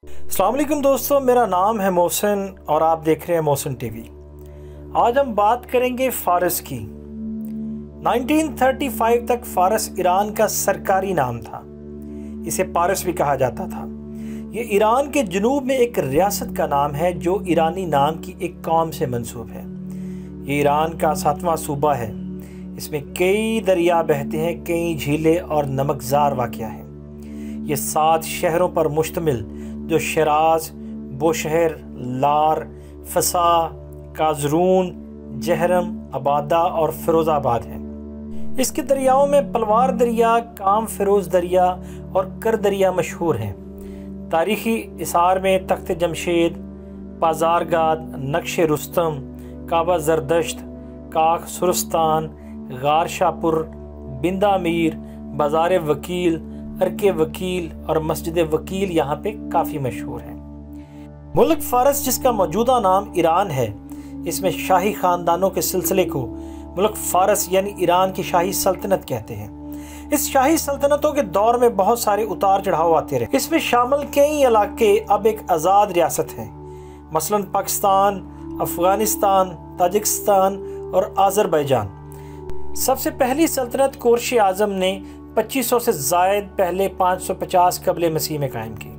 السلام علیکم دوستوں، میرا نام ہے محسن اور آپ دیکھ رہے ہیں محسن ٹی وی۔ آج ہم بات کریں گے فارس کی۔ 1935 تک فارس ایران کا سرکاری نام تھا، اسے پارس بھی کہا جاتا تھا۔ یہ ایران کے جنوب میں ایک ریاست کا نام ہے جو ایرانی نام کی ایک قوم سے منسوب ہے۔ یہ ایران کا 7واں صوبہ ہے۔ اس میں کئی دریا بہتے ہیں، کئی جھیلیں اور نمکزار واقع ہیں۔ یہ 7 شہروں پر مشتمل جو شیراز، بوشہر، لار، فسا، کازرون، جہرم، عبادہ اور فیروز آباد ہیں۔ اس کے دریاؤں میں پلوار دریا، کام فیروز دریا اور کر دریا مشہور ہیں۔ تاریخی آثار میں تخت جمشید، پازارگاد، نقش رستم، کعبہ زردشت، کاخ سرستان، غار شاپور، بندہ میر، بازار وکیل، ارک وکیل اور مسجد وکیل یہاں پہ کافی مشہور ہیں۔ ملک فارس، جس کا موجودہ نام ایران ہے، اس میں شاہی خاندانوں کے سلسلے کو ملک فارس یعنی ایران کی شاہی سلطنت کہتے ہیں۔ اس شاہی سلطنتوں کے دور میں بہت سارے اتار چڑھاؤ آتے رہے۔ اس میں شامل کئی علاقے اب ایک آزاد ریاست ہیں، مثلا پاکستان، افغانستان، تاجکستان اور آذربائیجان۔ سب سے پہلی سلطنت کورش اعظم نے 2500 سے زائد پہلے 550 قبل مسیح میں قائم کی،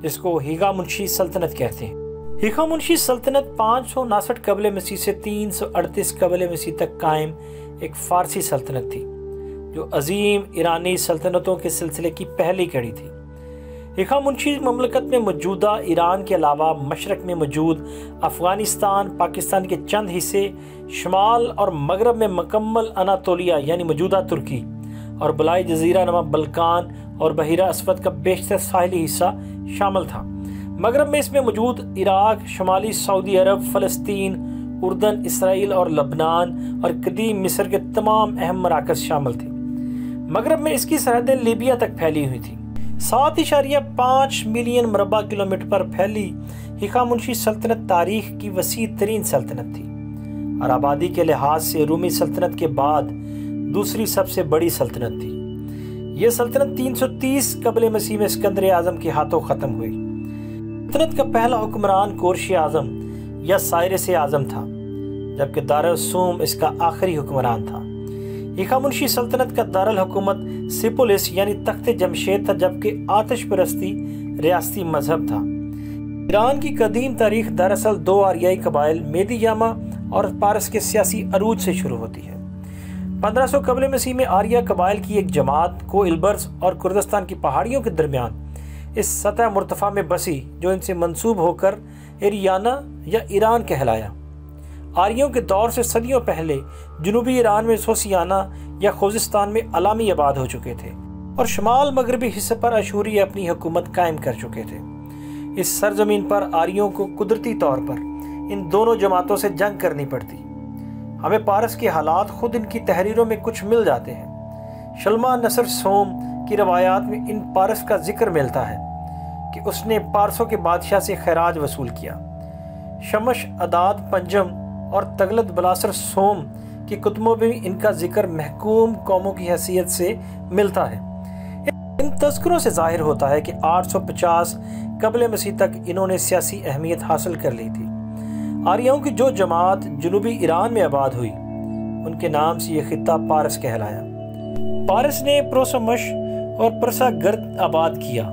جس کو ہخامنشی سلطنت کہتے ہیں۔ ہخامنشی سلطنت 559 قبل مسیح سے 338 قبل مسیح تک قائم ایک فارسی سلطنت تھی، جو عظیم ایرانی سلطنتوں کے سلسلے کی پہلی کڑی تھی۔ ہخامنشی مملکت میں موجودہ ایران کے علاوہ مشرق میں موجود افغانستان، پاکستان کے چند حصے، شمال اور مغرب میں مکمل اناطولیہ یعنی موجودہ ترکی اور بلائی جزیرہ نما بلکان اور بحیرہ اسود کا بیشتر ساحلی حصہ شامل تھا۔ مغرب میں اس میں موجود عراق، شمالی سعودی عرب، فلسطین، اردن، اسرائیل اور لبنان اور قدیم مصر کے تمام اہم مراکز شامل تھے۔ مغرب میں اس کی سرحدیں لیبیا تک پھیلی ہوئی تھیں۔ 7.5 ملین مربع کلومیٹر پر پھیلی ہخامنشی سلطنت تاریخ کی وسیع ترین سلطنت تھی اور آبادی کے لحاظ سے رومی سلطنت کے بعد دوسری سب سے بڑی سلطنت تھی۔ یہ سلطنت 330 قبل مسیح میں اسکندر اعظم کے ہاتھوں ختم ہوئی۔ سلطنت کا پہلا حکمران کورش اعظم یا سائرس اعظم تھا، جبکہ دارالسوم اس کا آخری حکمران تھا۔ ہخامنشی سلطنت کا دارالحکومت سیپولس یعنی تخت جمشید تھا، جبکہ آتش پرستی ریاستی مذہب تھا۔ ایران کی قدیم تاریخ دراصل 2 آریائی قبائل میدی یاما اور پارس کے سیاسی عروج سے شروع ہوتی ہے۔ 1500 قبل مسیح میں آریہ قبائل کی ایک جماعت کو البرز اور کردستان کی پہاڑیوں کے درمیان اس سطح مرتفع میں بسی، جو ان سے منسوب ہو کر ایریانا یا ایران کہلایا۔ آریوں کے دور سے صدیوں پہلے جنوبی ایران میں سوسیانہ یا خوزستان میں علامی آباد ہو چکے تھے اور شمال مغربی حصے پر اشوری اپنی حکومت قائم کر چکے تھے۔ اس سرزمین پر آریوں کو قدرتی طور پر ان دونوں جماعتوں سے جنگ کرنی پڑتی۔ ہمیں پارس کے حالات خود ان کی تحریروں میں کچھ مل جاتے ہیں۔ شلما نصر سوم کی روایات میں ان پارس کا ذکر ملتا ہے کہ اس نے پارسوں کے بادشاہ سے خراج وصول کیا۔ شمش اداد پنجم اور تغلد بلاسر سوم کی کتبوں میں بھی ان کا ذکر محکوم قوموں کی حیثیت سے ملتا ہے۔ ان تذکروں سے ظاہر ہوتا ہے کہ 850 قبل مسیح تک انہوں نے سیاسی اہمیت حاصل کر لی تھی۔ آریوں کی جو جماعت جنوبی ایران میں آباد ہوئی، ان کے نام سے یہ خطہ پارس کہلایا۔ پارس نے پروسمش اور پرسا گرد آباد کیا۔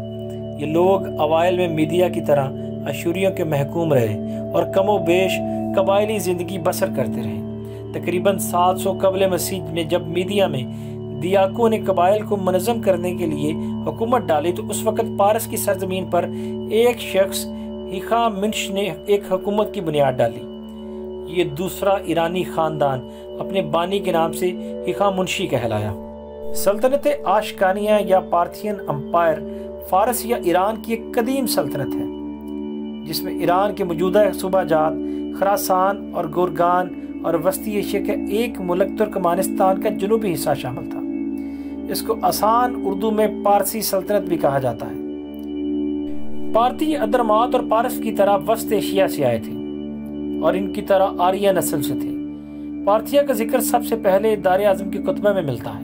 یہ لوگ اوائل میں میدیا کی طرح اشوریوں کے محکوم رہے اور کم و بیش قبائلی زندگی بسر کرتے رہے۔ تقریباً 700 قبل مسیح میں جب میدیا میں دیاکوں نے قبائل کو منظم کرنے کے لیے حکومت ڈالی، تو اس وقت پارس کی سرزمین پر ایک شخص ہخامنش نے ایک حکومت کی بنیاد ڈالی۔ یہ دوسرا ایرانی خاندان اپنے بانی کے نام سے ہخامنشی کہلایا۔ سلطنت آشکانیہ یا پارتھین امپائر فارس یا ایران کی ایک قدیم سلطنت ہے، جس میں ایران کے موجودہ صوبہ جات خراسان اور گورگان اور وسطی ایشیا کا ایک ملک ترکمانستان کا جنوبی حصہ شامل تھا۔ اس کو آسان اردو میں پارسی سلطنت بھی کہا جاتا ہے۔ پارتی ادرمات اور پارس کی طرح وسط ایشیا سے آئے تھے اور ان کی طرح آریہ نسل سے تھے۔ پارتھیا کا ذکر سب سے پہلے دار اعظم کے کتبہ میں ملتا ہے۔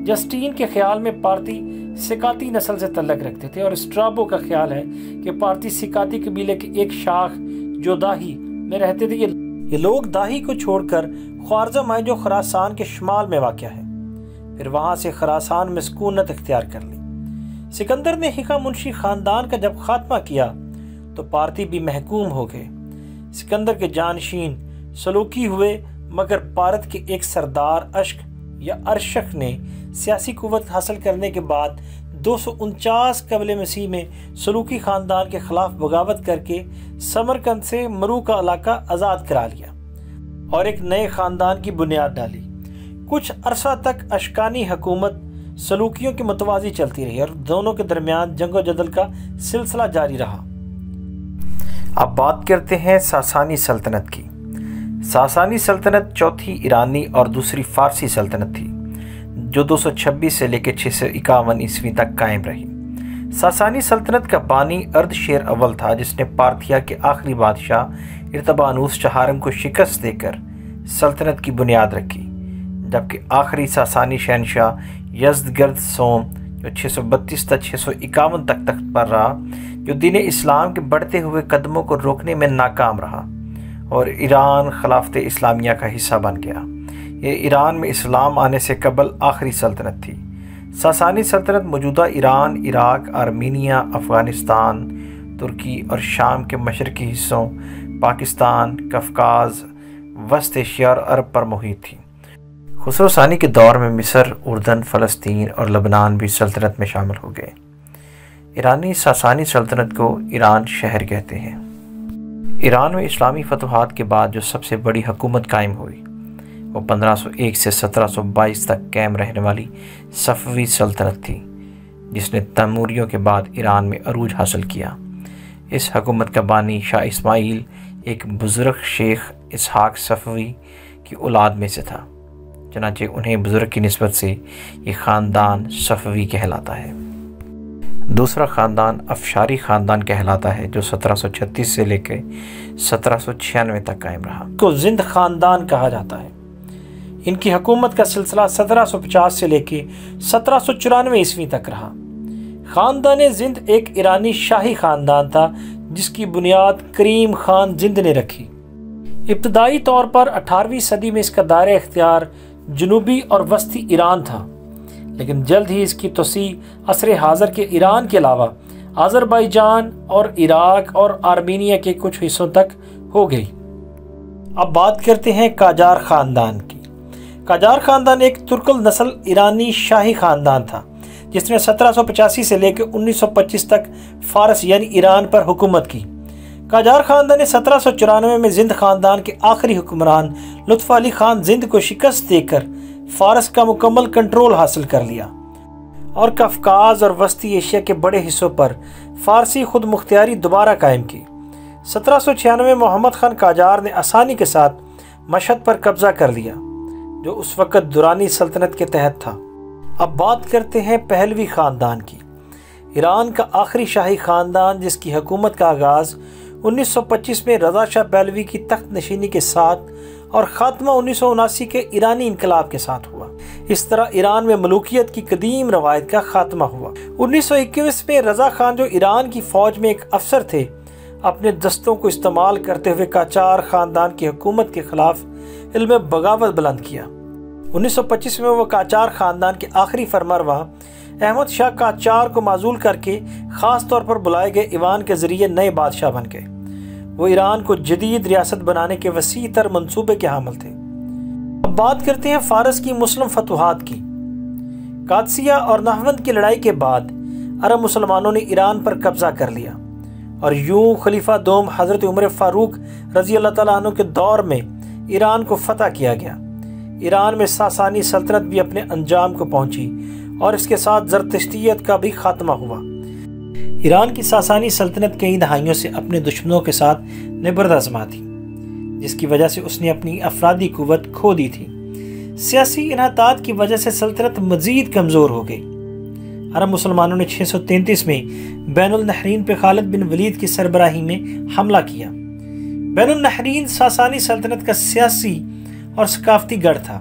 جسٹین کے خیال میں پارتی سکاتی نسل سے تعلق رکھتے تھے، اور اسٹرابو کا خیال ہے کہ پارتی سکاتی قبیلے کے ایک شاخ جو داہی میں رہتے تھے۔ یہ لوگ داہی کو چھوڑ کر خوارزم آئے جو خراسان کے شمال میں واقع ہے، پھر وہاں سے خراسان میں سکونت اختیار کر لی۔ سکندر نے ہخامنشی خاندان کا جب خاتمہ کیا تو پارتی بھی محکوم ہو گئے۔ سکندر کے جانشین سلوکی ہوئے، مگر پارت کے ایک سردار اشک یا ارشک نے سیاسی قوت حاصل کرنے کے بعد 249 قبل مسیح میں سلوکی خاندان کے خلاف بغاوت کر کے سمرقند سے مرو کا علاقہ آزاد کرا لیا اور ایک نئے خاندان کی بنیاد ڈالی۔ کچھ عرصہ تک اشکانی حکومت سلوکیوں کے متوازی چلتی رہی اور دونوں کے درمیان جنگ و جدل کا سلسلہ جاری رہا۔ اب بات کرتے ہیں ساسانی سلطنت کی۔ ساسانی سلطنت چوتھی ایرانی اور دوسری فارسی سلطنت تھی جو 226 سے لے کے 651 عیسوی تک قائم رہی۔ ساسانی سلطنت کا بانی اردشیر اول تھا جس نے پارتھیا کے آخری بادشاہ ارطبانوس چہارم کو شکست دے کر سلطنت کی بنیاد رکھی، جبکہ آخری ساسانی شہنشاہ یزدگرد سوم جو 632 تا 651 تک تخت پر رہا، جو دین اسلام کے بڑھتے ہوئے قدموں کو روکنے میں ناکام رہا اور ایران خلافت اسلامیہ کا حصہ بن گیا۔ یہ ایران میں اسلام آنے سے قبل آخری سلطنت تھی۔ ساسانی سلطنت موجودہ ایران، عراق، آرمینیا، افغانستان، ترکی اور شام کے مشرقی حصوں، پاکستان، قفقاز، وسط ایشیا اور عرب پر محیط تھی۔ خسرو ثانی کے دور میں مصر، اردن، فلسطین اور لبنان بھی سلطنت میں شامل ہو گئے۔ ایرانی ساسانی سلطنت کو ایران شہر کہتے ہیں۔ ایران میں اسلامی فتوحات کے بعد جو سب سے بڑی حکومت قائم ہوئی وہ 1501 سے 1722 تک قائم رہنے والی صفوی سلطنت تھی، جس نے تیموریوں کے بعد ایران میں عروج حاصل کیا۔ اس حکومت کا بانی شاہ اسماعیل ایک بزرگ شیخ اسحاق صفوی کی اولاد میں سے تھا، چنانچہ انہیں بزرگ کی نسبت سے یہ خاندان صفوی کہلاتا ہے۔ دوسرا خاندان افشاری خاندان کہلاتا ہے جو 1736 سے لے کے 1796 تک قائم رہا۔ کو زند خاندان کہا جاتا ہے۔ ان کی حکومت کا سلسلہ 1750 سے لے کے 1794 عیسوی تک رہا۔ خاندان زند ایک ایرانی شاہی خاندان تھا جس کی بنیاد کریم خان زند نے رکھی۔ ابتدائی طور پر 18ویں صدی میں اس کا دائرہ اختیار جنوبی اور وسطی ایران تھا، لیکن جلد ہی اس کی توسیع عصر حاضر کے ایران کے علاوہ آذربائیجان اور عراق اور آرمینیا کے کچھ حصوں تک ہو گئی۔ اب بات کرتے ہیں قاجار خاندان کی۔ قاجار خاندان ایک ترکل نسل ایرانی شاہی خاندان تھا جس نے 1785 سے لے کے 1925 تک فارس یعنی ایران پر حکومت کی۔ قاجار خاندان نے 1794 میں زند خاندان کے آخری حکمران لطف علی خان زند کو شکست دے کر فارس کا مکمل کنٹرول حاصل کر لیا اور قفقاز اور وسطی ایشیا کے بڑے حصوں پر فارسی خود مختاری دوبارہ قائم کی۔ 1796 میں محمد خان قاجار نے آسانی کے ساتھ مشہد پر قبضہ کر لیا جو اس وقت درانی سلطنت کے تحت تھا۔ اب بات کرتے ہیں پہلوی خاندان کی۔ ایران کا آخری شاہی خاندان جس کی حکومت کا آغاز 1925 میں رضا شاہ پہلوی کی تخت نشینی کے ساتھ اور خاتمہ 1979 کے ایرانی انقلاب کے ساتھ ہوا۔ اس طرح ایران میں ملوکیت کی قدیم روایت کا خاتمہ ہوا۔ 1921 میں رضا خان جو ایران کی فوج میں ایک افسر تھے، اپنے دستوں کو استعمال کرتے ہوئے قاجار خاندان کی حکومت کے خلاف علم بغاوت بلند کیا۔ 1925 میں وہ قاجار خاندان کے آخری فرمانروا احمد شاہ قاجار کو معزول کر کے خاص طور پر بلائے گئے ایوان کے ذریعے نئے بادشاہ بن گئے۔ وہ ایران کو جدید ریاست بنانے کے وسیع تر منصوبے کے حامل تھے۔ اب بات کرتے ہیں فارس کی مسلم فتوحات کی۔ قادسیہ اور نہاوند کی لڑائی کے بعد عرب مسلمانوں نے ایران پر قبضہ کر لیا اور یوں خلیفہ دوم حضرت عمر فاروق رضی اللہ تعالیٰ عنہ کے دور میں ایران کو فتح کیا گیا۔ ایران میں ساسانی سلطنت بھی اپنے انجام کو پہنچی اور اس کے ساتھ زرتشتیت کا بھی خاتمہ ہوا۔ ایران کی ساسانی سلطنت کئی دہائیوں سے اپنے دشمنوں کے ساتھ نبرد آزما تھی، جس کی وجہ سے اس نے اپنی افرادی قوت کھو دی تھی۔ سیاسی انحطاط کی وجہ سے سلطنت مزید کمزور ہو گئی۔ عرب مسلمانوں نے 633 میں بین النہرین پہ خالد بن ولید کی سربراہی میں حملہ کیا۔ بین النہرین ساسانی سلطنت کا سیاسی اور ثقافتی گڑھ تھا